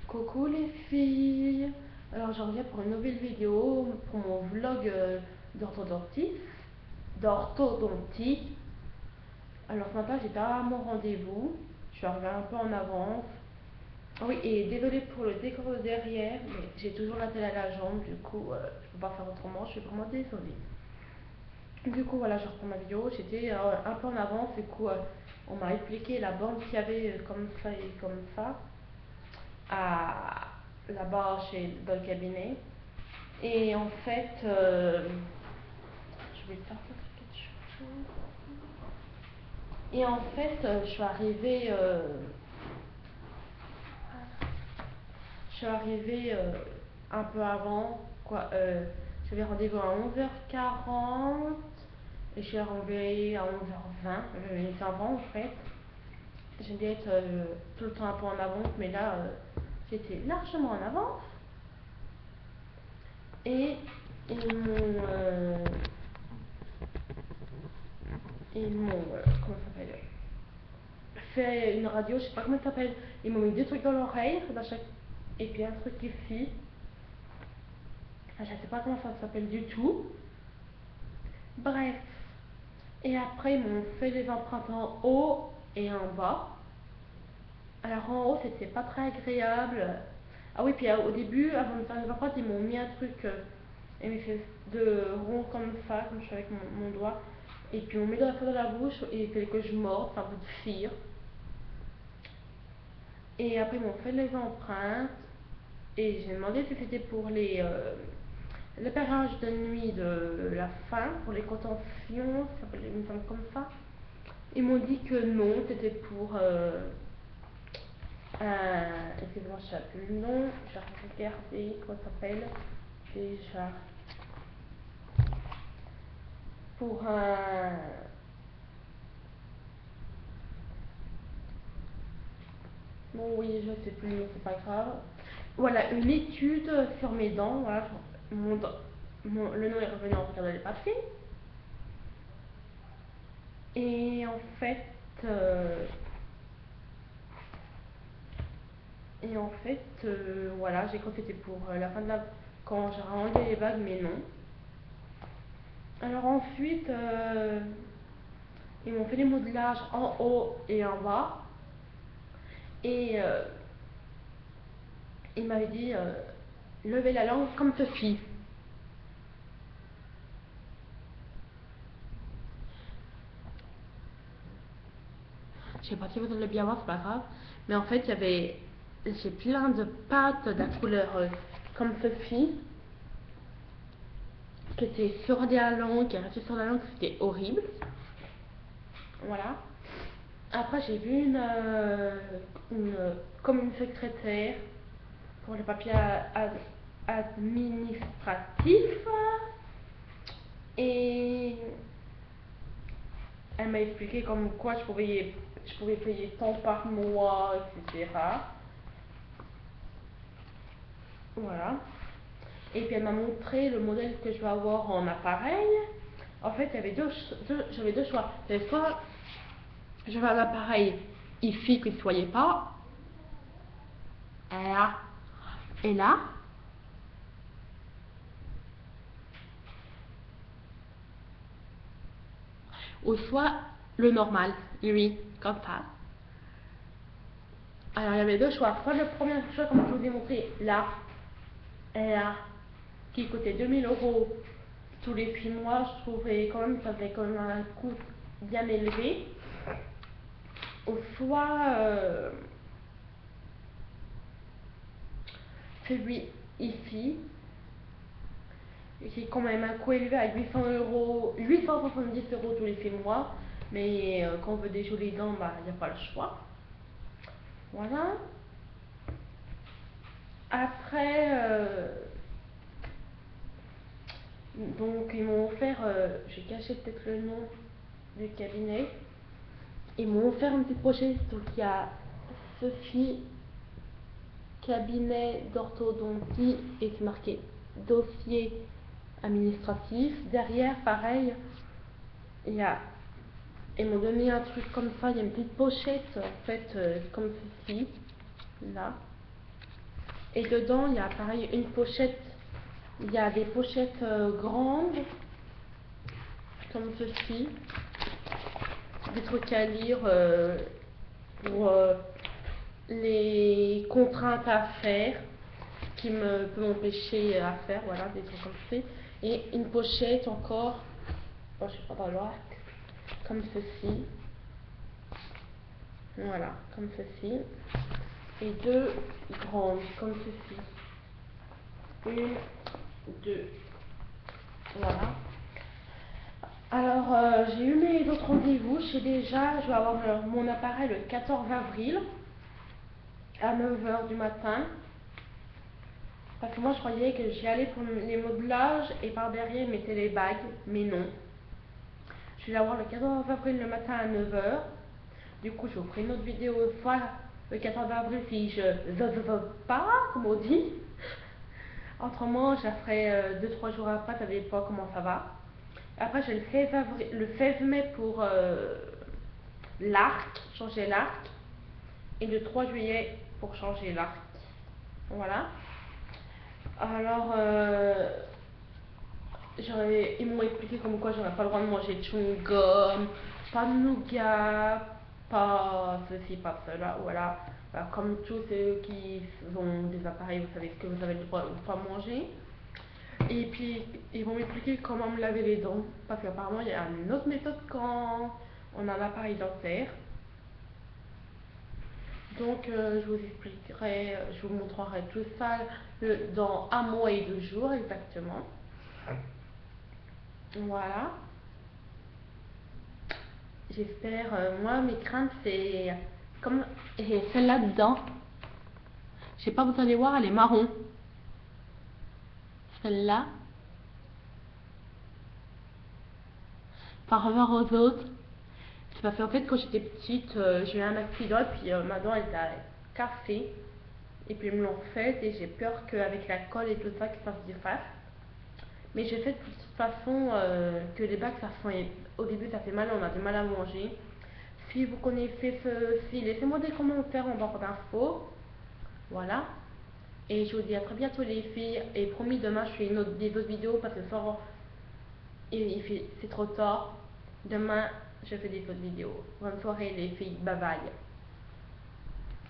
Coucou les filles. Alors je reviens pour une nouvelle vidéo pour mon vlog d'orthodontie. Alors ce matin j'étais à mon rendez-vous. Je suis arrivée un peu en avance. Ah oui, et désolée pour le décor de derrière, mais j'ai toujours la tête à la jambe, du coup je peux pas faire autrement, je suis vraiment désolée. Du coup voilà, je reprends ma vidéo, j'étais un peu en avance, du coup on m'a expliqué la bande qu'il y avait comme ça et comme ça là-bas dans le cabinet. Et en fait, je vais sortir quelque chose. Et en fait, je suis arrivée un peu avant, quoi. J'avais rendez-vous à 11h40 et je suis arrivée à 11h20. J'avais été avant en fait. J'ai dû être tout le temps un peu en avance, mais là, j'étais largement en avance. Et ils m'ont comment ça s'appelle, fait une radio, je sais pas comment ça s'appelle. Ils m'ont mis deux trucs dans l'oreille, et puis un truc ici. Je sais pas comment ça s'appelle du tout. Bref. Et après, ils m'ont fait des empreintes en haut et en bas. Alors en haut, c'était pas très agréable. Ah oui, puis au début, avant de faire les empreintes, ils m'ont mis un truc, ils m'ont fait de rond comme ça, comme je fais avec mon doigt. Et puis on met dans la bouche et il fallait que je morde, c'est un peu de cire. Et après, ils m'ont fait les empreintes. Et j'ai demandé si c'était pour l'opérage de nuit de la fin, pour les contentions, ça s'appelle, il me semble comme ça. Ils m'ont dit que non, c'était pour excusez-moi, je ne sais plus le nom, je vais regarder comment ça s'appelle déjà. Pour un. Bon, oui, je sais plus, c'est pas grave. Voilà, une étude sur mes dents. Voilà, le nom est revenu en regardant les papiers. Et en fait, euh, voilà, j'ai cru que c'était pour la fin de la. Quand j'ai enlevé les bagues, mais non. Alors ensuite, ils m'ont fait des modelages en haut et en bas. Et il m'avait dit levez la langue comme ceci. Je sais pas si vous allez bien voir, c'est pas grave. Mais en fait, j'ai plein de pâtes de la couleur comme ceci qui étaient sur la langue, qui restaient sur la langue, c'était horrible. Voilà. Après, j'ai vu comme une secrétaire pour les papiers administratifs. Et elle m'a expliqué comme quoi je pouvais payer tant par mois, etc. Voilà. Et puis elle m'a montré le modèle que je vais avoir en appareil. En fait, j'avais deux choix. C'était soit je vais un appareil ici que vous ne voyez pas, là, et là. Ou soit le normal, lui, comme ça. Alors il y avait deux choix. Soit le premier choix, comme je vous ai montré, là, et là, qui coûtait 2000 € tous les 6 mois, je trouvais quand même, ça faisait quand même un coût bien élevé. Ou soit celui ici, qui est quand même un coût élevé à 800 €, 870 € tous les 6 mois. Mais quand on veut déjouler les dents, bah, il n'y a pas le choix. Voilà. Après, donc ils m'ont offert, j'ai caché peut-être le nom du cabinet. Ils m'ont offert une petite pochette, donc il y a Sophie cabinet d'orthodontie et c'est marqué dossier administratif. Derrière, pareil, ils m'ont donné un truc comme ça, il y a une petite pochette en fait, comme ceci, là. Et dedans, il y a pareil une pochette. Il y a des pochettes grandes, comme ceci. Des trucs à lire pour les contraintes à faire qui peut m'empêcher à faire, voilà, des trucs comme ça. Et une pochette encore, bon, je sais pas dans l'ordre, comme ceci. Voilà, comme ceci. Et deux grandes, comme ceci. Une, deux. Voilà. Alors, j'ai eu mes autres rendez-vous. Je vais avoir mon appareil le 14 avril à 9 h du matin. Parce que moi, je croyais que j'y allais pour les modelages et par derrière, ils mettaient les bagues. Mais non. Je vais l'avoir le 14 avril le matin à 9 h. Du coup, je vous ferai une autre vidéo soit le 14 avril si je veux pas, comme on dit. Autrement, je la ferai 2-3 jours après, ça dépend comment ça va. Après, j'ai le 16 mai pour l'arc, changer l'arc. Et le 3 juillet pour changer l'arc. Voilà. Alors, ils m'ont expliqué comme quoi j'aurais pas le droit de manger de chewing-gum, pas de nougat, pas ceci, pas cela, voilà. Comme tous ceux qui ont des appareils, vous savez ce que vous avez le droit de pas manger. Et puis, ils vont m'expliquer comment me laver les dents, parce qu'apparemment, il y a une autre méthode quand on a un appareil dentaire. Donc, je vous expliquerai, je vous montrerai tout ça dans 1 mois et 2 jours exactement. Voilà. J'espère, moi, mes craintes, c'est comme et celle-là dedans. Je sais pas, vous allez voir, elle est marron. Celle-là. Par rapport aux autres. C'est parce qu'en fait, quand j'étais petite, j'ai eu un accident, puis ma dent, elle a cassé. Et puis, ils me l'ont refaite, et j'ai peur qu'avec la colle et tout ça, que ça se défasse. Mais je sais de toute façon que les bacs, au début, ça fait mal, on a du mal à manger. Si vous connaissez ceci, laissez-moi des commentaires en barre d'infos. Voilà. Et je vous dis à très bientôt les filles. Et promis, demain, je fais des autres vidéos parce que ce soir, c'est trop tard. Demain, je fais des autres vidéos. Bonne soirée les filles. Bye bye.